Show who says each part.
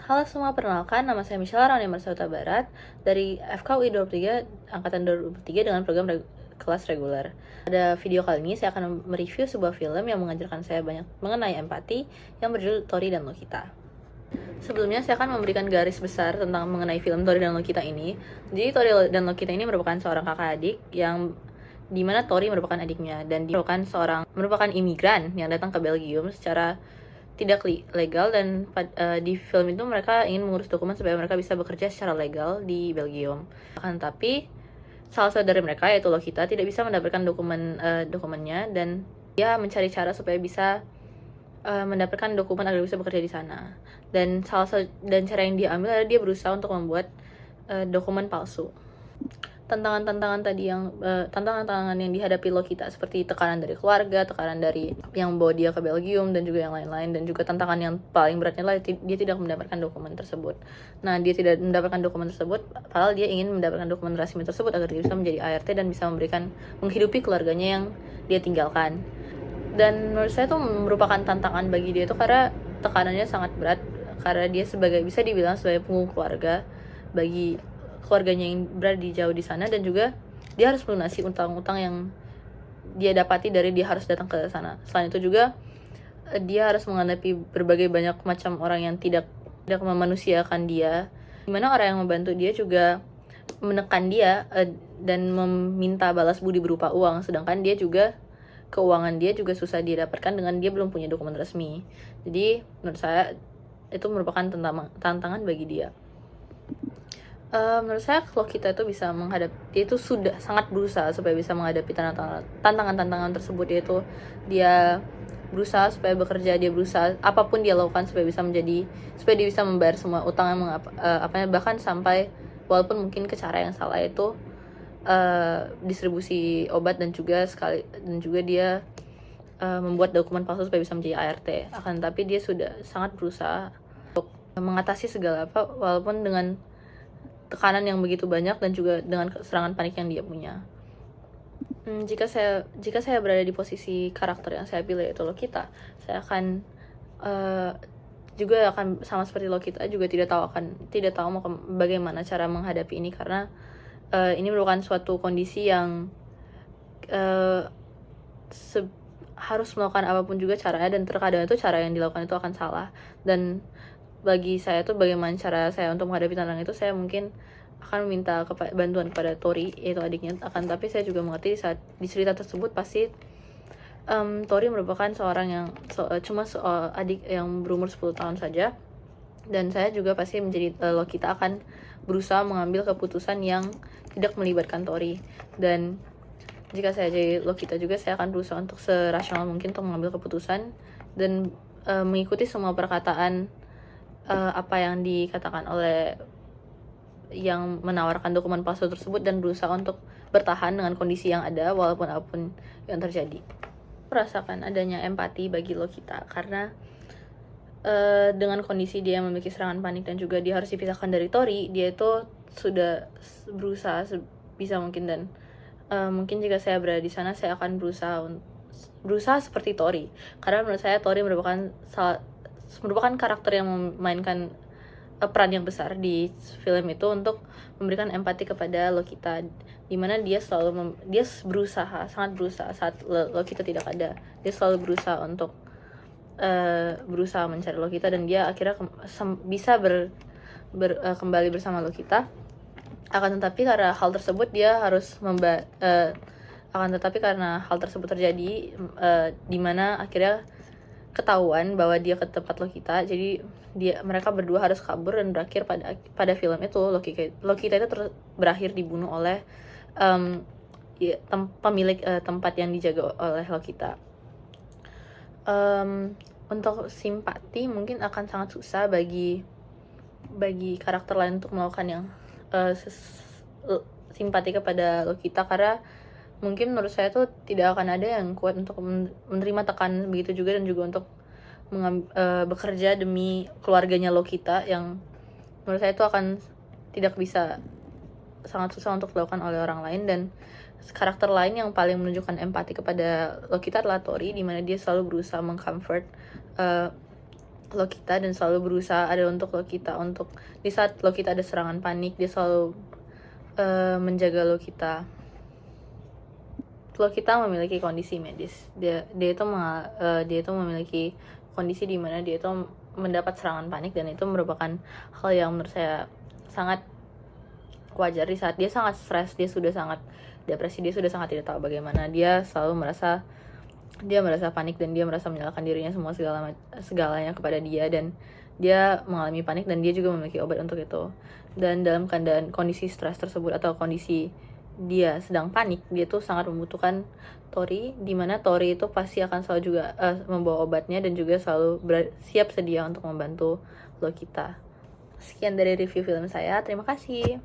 Speaker 1: Halo semua, perkenalkan nama saya Michelle Rani Marsauta Barat dari FKUI 23 Angkatan 2023 dengan program kelas reguler. Pada video kali ini saya akan mereview sebuah film yang mengajarkan saya banyak mengenai empati yang berjudul Tori dan Lokita. Sebelumnya saya akan memberikan garis besar tentang mengenai film Tori dan Lokita ini. Jadi Tori dan Lokita ini merupakan seorang kakak adik yang dimana Tori merupakan adiknya dan dia merupakan imigran yang datang ke Belgium secara tidak legal, dan di film itu mereka ingin mengurus dokumen supaya mereka bisa bekerja secara legal di Belgium. Akan tetapi salah satu dari mereka yaitu Lokita tidak bisa mendapatkan dokumennya, dan dia mencari cara supaya bisa mendapatkan dokumen agar bisa bekerja di sana. Dan cara yang dia ambil adalah dia berusaha untuk membuat dokumen palsu. Tantangan-tantangan yang dihadapi Lokita seperti tekanan dari keluarga, tekanan dari yang membawa dia ke Belgium, dan juga yang lain-lain, dan juga tantangan yang paling beratnya adalah dia tidak mendapatkan dokumen tersebut. Nah, dia tidak mendapatkan dokumen tersebut padahal dia ingin mendapatkan dokumen resmi tersebut agar dia bisa menjadi ART dan bisa menghidupi keluarganya yang dia tinggalkan. Dan menurut saya itu merupakan tantangan bagi dia itu karena tekanannya sangat berat, karena dia bisa dibilang sebagai punggung keluarga bagi keluarganya yang berada di jauh di sana, dan juga dia harus melunasi utang-utang yang dia dapati dari dia harus datang ke sana. Selain itu juga dia harus menghadapi berbagai banyak macam orang yang tidak memanusiakan dia, dimana orang yang membantu dia juga menekan dia dan meminta balas budi berupa uang, sedangkan keuangan dia juga susah dia dapatkan dengan dia belum punya dokumen resmi. Jadi menurut saya itu merupakan tantangan bagi dia. Menurut saya kalau kita itu bisa dia itu sudah sangat berusaha supaya bisa menghadapi tantangan-tantangan tersebut, yaitu dia berusaha supaya bekerja, dia berusaha apapun dia lakukan supaya dia bisa membayar semua utang yang bahkan sampai walaupun mungkin ke cara yang salah, itu distribusi obat, dan juga dia membuat dokumen palsu supaya bisa menjadi ART. Tapi dia sudah sangat berusaha untuk mengatasi segala walaupun dengan tekanan yang begitu banyak dan juga dengan serangan panik yang dia punya. Jika saya berada di posisi karakter yang saya pilih yaitu Lokita, saya akan juga akan sama seperti Lokita, juga tidak tahu bagaimana cara menghadapi ini, karena ini merupakan suatu kondisi yang harus melakukan apapun juga caranya, dan terkadang itu cara yang dilakukan itu akan salah. Dan bagi saya tuh bagaimana cara saya untuk menghadapi tantangan itu, saya mungkin akan meminta bantuan kepada Tori, yaitu adiknya. Tapi saya juga mengerti saat di cerita tersebut pasti Tori merupakan seorang yang adik yang berumur 10 tahun saja, dan saya juga pasti menjadi Lokita akan berusaha mengambil keputusan yang tidak melibatkan Tori. Dan jika saya jadi Lokita juga, saya akan berusaha untuk serasional mungkin untuk mengambil keputusan dan mengikuti semua perkataan apa yang dikatakan oleh yang menawarkan dokumen palsu tersebut, dan berusaha untuk bertahan dengan kondisi yang ada walaupun apapun yang terjadi. Merasakan adanya empati bagi Lokita karena dengan kondisi dia memiliki serangan panik dan juga dia harus dipisahkan dari Tori, dia itu sudah berusaha sebisa mungkin, dan mungkin jika saya berada di sana saya akan berusaha seperti Tori, karena menurut saya Tori merupakan karakter yang memainkan peran yang besar di film itu untuk memberikan empati kepada Lokita, dimana dia sangat berusaha saat Lokita tidak ada. Dia selalu berusaha untuk berusaha mencari Lokita, dan dia akhirnya bisa kembali bersama Lokita. Akan tetapi karena hal tersebut terjadi, dimana akhirnya ketahuan bahwa dia ke tempat Lokita, jadi mereka berdua harus kabur, dan berakhir pada film itu Lokita itu berakhir dibunuh oleh pemilik tempat yang dijaga oleh Lokita. Untuk simpati mungkin akan sangat susah bagi karakter lain untuk melakukan yang simpati kepada Lokita, karena mungkin menurut saya tuh tidak akan ada yang kuat untuk menerima tekanan begitu juga, dan juga untuk bekerja demi keluarganya Lokita, yang menurut saya itu akan tidak bisa, sangat susah untuk dilakukan oleh orang lain. Dan karakter lain yang paling menunjukkan empati kepada Lokita adalah Tori, dimana dia selalu berusaha mengcomfort Lokita dan selalu berusaha ada untuk Lokita. Untuk di saat Lokita ada serangan panik, dia selalu menjaga Lokita. Lokita memiliki kondisi medis. Dia itu memiliki kondisi di mana dia itu mendapat serangan panik, dan itu merupakan hal yang menurut saya sangat wajar di saat dia sangat stres, dia sudah sangat depresi, dia sudah sangat tidak tahu bagaimana. Dia selalu merasa panik, dan dia merasa menyalahkan dirinya semua segalanya kepada dia, dan dia mengalami panik, dan dia juga memiliki obat untuk itu. Dan dalam keadaan kondisi stres tersebut atau kondisi dia sedang panik, dia tuh sangat membutuhkan Tori, dimana Tori itu pasti akan selalu juga membawa obatnya dan juga selalu siap sedia untuk membantu Lokita. Sekian dari review film saya, terima kasih.